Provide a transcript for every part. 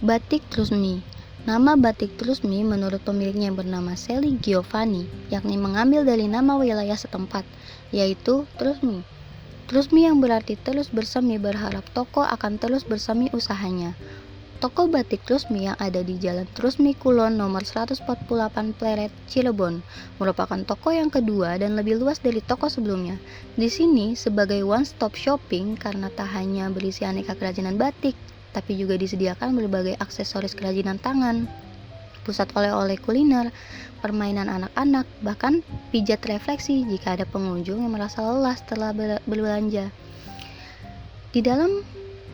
Batik Trusmi. Nama batik Trusmi menurut pemiliknya yang bernama Sally Giovanni, yakni mengambil dari nama wilayah setempat, yaitu Trusmi. Trusmi yang berarti terus bersemi, berharap toko akan terus bersemi usahanya. Toko batik Trusmi yang ada di Jalan Trusmi Kulon nomor 148 Pleret, Cirebon, merupakan toko yang kedua dan lebih luas dari toko sebelumnya. Di sini sebagai one-stop shopping karena tak hanya berisi aneka kerajinan batik, tapi juga disediakan berbagai aksesoris kerajinan tangan, pusat oleh-oleh kuliner, permainan anak-anak, bahkan pijat refleksi jika ada pengunjung yang merasa lelah setelah berbelanja. Di dalam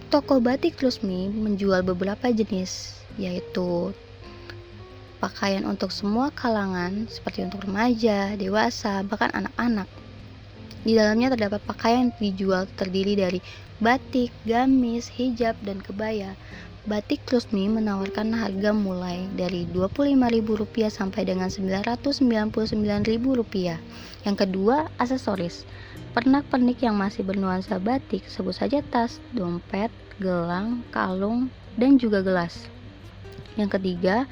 toko batik Trusmi menjual beberapa jenis, yaitu pakaian untuk semua kalangan, seperti untuk remaja, dewasa, bahkan anak-anak. Di dalamnya terdapat pakaian yang dijual terdiri dari batik, gamis, hijab, dan kebaya. Batik Trusmi menawarkan harga mulai dari Rp25.000 sampai dengan Rp999.000. Yang kedua, aksesoris. Pernak-pernik yang masih bernuansa batik, sebut saja tas, dompet, gelang, kalung, dan juga gelas. Yang ketiga,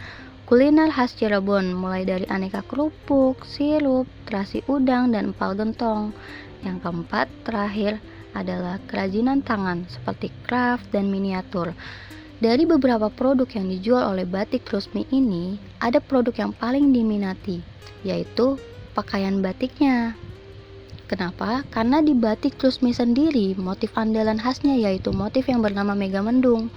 kuliner khas Cirebon, mulai dari aneka kerupuk, sirup, terasi udang, dan empal gentong. Yang keempat, terakhir adalah kerajinan tangan seperti craft dan miniatur. Dari beberapa produk yang dijual oleh batik Trusmi ini, ada produk yang paling diminati, yaitu pakaian batiknya. Kenapa? Karena di batik Trusmi sendiri, motif andalan khasnya yaitu motif yang bernama Megamendung.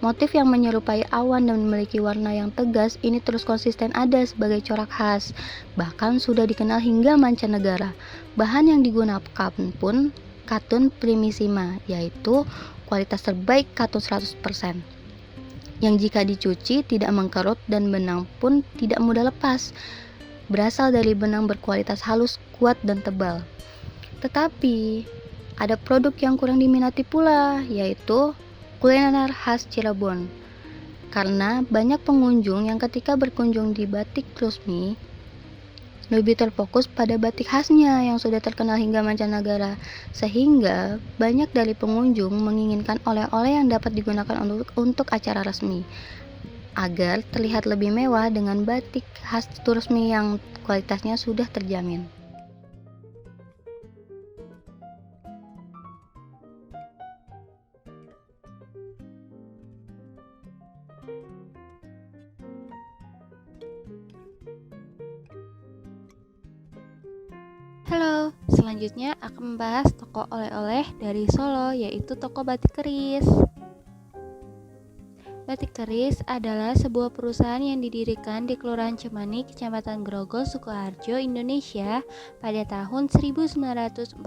Motif yang menyerupai awan dan memiliki warna yang tegas ini terus konsisten ada sebagai corak khas. Bahkan sudah dikenal hingga mancanegara. Bahan yang digunakan pun katun primissima, yaitu kualitas terbaik katun 100%. Yang jika dicuci tidak mengkerut dan benang pun tidak mudah lepas. Berasal dari benang berkualitas halus, kuat, dan tebal. Tetapi ada produk yang kurang diminati pula, yaitu kuliner khas Cirebon. Karena banyak pengunjung yang ketika berkunjung di batik Trusmi lebih terfokus pada batik khasnya yang sudah terkenal hingga mancanegara, sehingga banyak dari pengunjung menginginkan oleh-oleh yang dapat digunakan untuk acara resmi agar terlihat lebih mewah dengan batik khas Trusmi yang kualitasnya sudah terjamin. Halo, selanjutnya akan membahas toko oleh-oleh dari Solo, yaitu toko Batik Keris. Batik Keris adalah sebuah perusahaan yang didirikan di Kelurahan Cemani, Kecamatan Grogol, Sukoharjo, Indonesia pada tahun 1946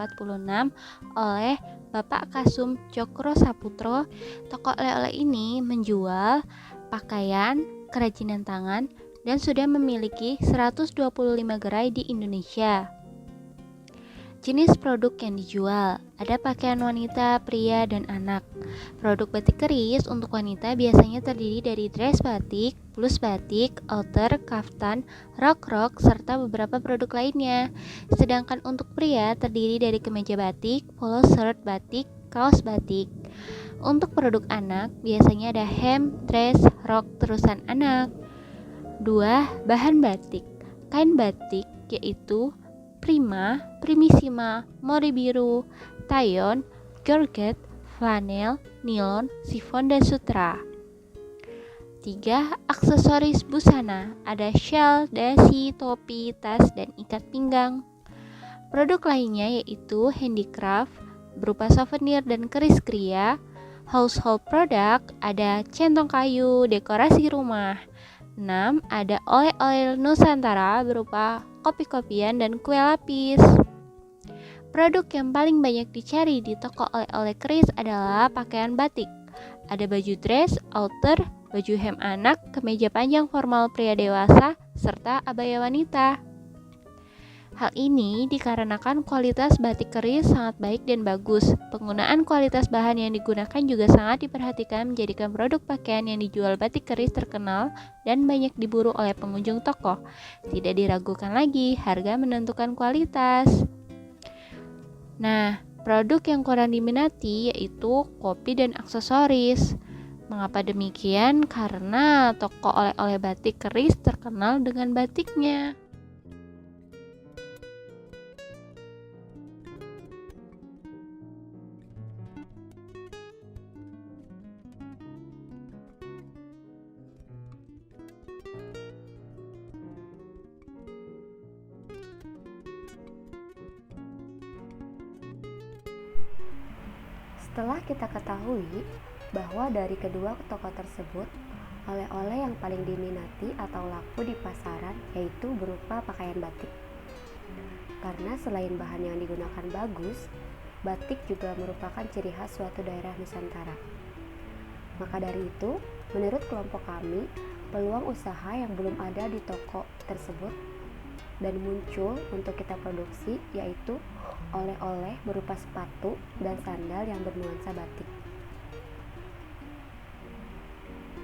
oleh Bapak Kasum Cokro Saputro. Toko oleh-oleh ini menjual pakaian, kerajinan tangan, dan sudah memiliki 125 gerai di Indonesia. Jenis produk yang dijual, ada pakaian wanita, pria, dan anak. Produk batik keris untuk wanita biasanya terdiri dari dress batik, blus batik, outer, kaftan, rok-rok, serta beberapa produk lainnya. Sedangkan untuk pria terdiri dari kemeja batik, polo shirt batik, kaos batik. Untuk produk anak biasanya ada hem, dress, rok terusan anak. 2. Bahan batik. Kain batik yaitu prima, primissima, mori biru, tayon, georgette, flanel, nilon, sifon, dan sutra. 3. Aksesoris busana. Ada shawl, dasi, topi, tas, dan ikat pinggang. Produk lainnya yaitu handicraft berupa souvenir dan keris kria. Household product, ada centong kayu, dekorasi rumah. 6. Ada oleh-oleh Nusantara berupa kopi-kopian dan kue lapis. Produk yang paling banyak dicari di toko oleh-oleh keris adalah pakaian batik. Ada baju dress, outer, baju hem anak, kemeja panjang formal pria dewasa, serta abaya wanita. Hal ini dikarenakan kualitas batik keris sangat baik dan bagus. Penggunaan kualitas bahan yang digunakan juga sangat diperhatikan menjadikan produk pakaian yang dijual batik keris terkenal dan banyak diburu oleh pengunjung toko. Tidak diragukan lagi, harga menentukan kualitas. Nah, produk yang kurang diminati yaitu kopi dan aksesoris. Mengapa demikian? Karena toko oleh-oleh batik keris terkenal dengan batiknya. Setelah kita ketahui bahwa dari kedua toko tersebut, oleh-oleh yang paling diminati atau laku di pasaran yaitu berupa pakaian batik. Karena selain bahan yang digunakan bagus, batik juga merupakan ciri khas suatu daerah Nusantara. Maka dari itu, menurut kelompok kami, peluang usaha yang belum ada di toko tersebut dan muncul untuk kita produksi yaitu oleh-oleh berupa sepatu dan sandal yang bernuansa batik.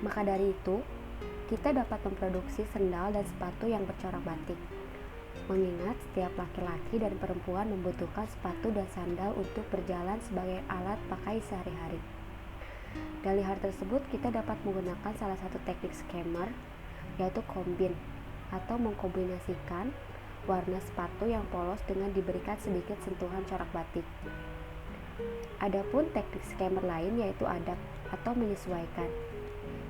Maka dari itu, kita dapat memproduksi sandal dan sepatu yang bercorak batik. Mengingat setiap laki-laki dan perempuan membutuhkan sepatu dan sandal untuk berjalan sebagai alat pakai sehari-hari. Dari hal tersebut, kita dapat menggunakan salah satu teknik scammer, yaitu kombin, atau mengkombinasikan warna sepatu yang polos dengan diberikan sedikit sentuhan corak batik. Adapun teknik scammer lain yaitu adapt atau menyesuaikan.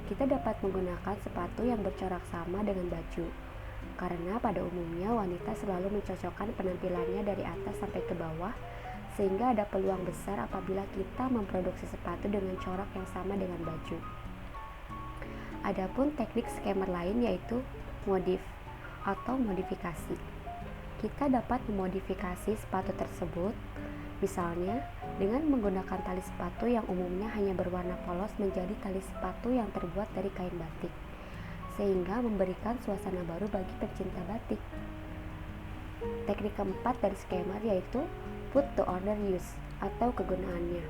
Kita dapat menggunakan sepatu yang bercorak sama dengan baju, karena pada umumnya wanita selalu mencocokkan penampilannya dari atas sampai ke bawah, sehingga ada peluang besar apabila kita memproduksi sepatu dengan corak yang sama dengan baju. Adapun teknik scammer lain yaitu modif atau modifikasi. Kita dapat memodifikasi sepatu tersebut, misalnya dengan menggunakan tali sepatu yang umumnya hanya berwarna polos menjadi tali sepatu yang terbuat dari kain batik, sehingga memberikan suasana baru bagi pencinta batik. Teknik keempat dari scammer yaitu put to order use atau kegunaannya.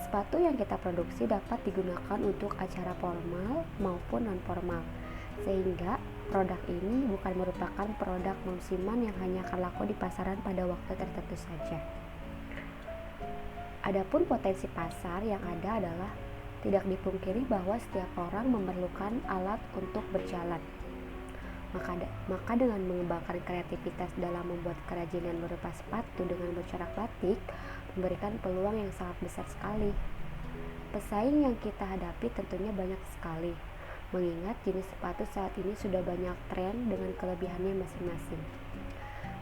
Sepatu yang kita produksi dapat digunakan untuk acara formal maupun non-formal, sehingga produk ini bukan merupakan produk musiman yang hanya akan laku di pasaran pada waktu tertentu saja. Adapun potensi pasar yang ada adalah tidak dipungkiri bahwa setiap orang memerlukan alat untuk berjalan. Maka dengan mengembangkan kreativitas dalam membuat kerajinan berupa sepatu dengan bercorak batik memberikan peluang yang sangat besar sekali. Pesaing yang kita hadapi tentunya banyak sekali, mengingat jenis sepatu saat ini sudah banyak tren dengan kelebihannya masing-masing.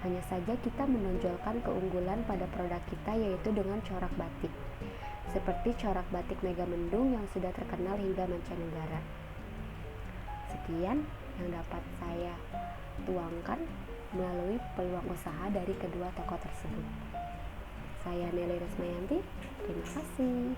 Hanya saja kita menonjolkan keunggulan pada produk kita yaitu dengan corak batik, seperti corak batik Megamendung yang sudah terkenal hingga mancanegara. Sekian yang dapat saya tuangkan melalui peluang usaha dari kedua tokoh tersebut. Saya Nelly Resmayanti, terima kasih.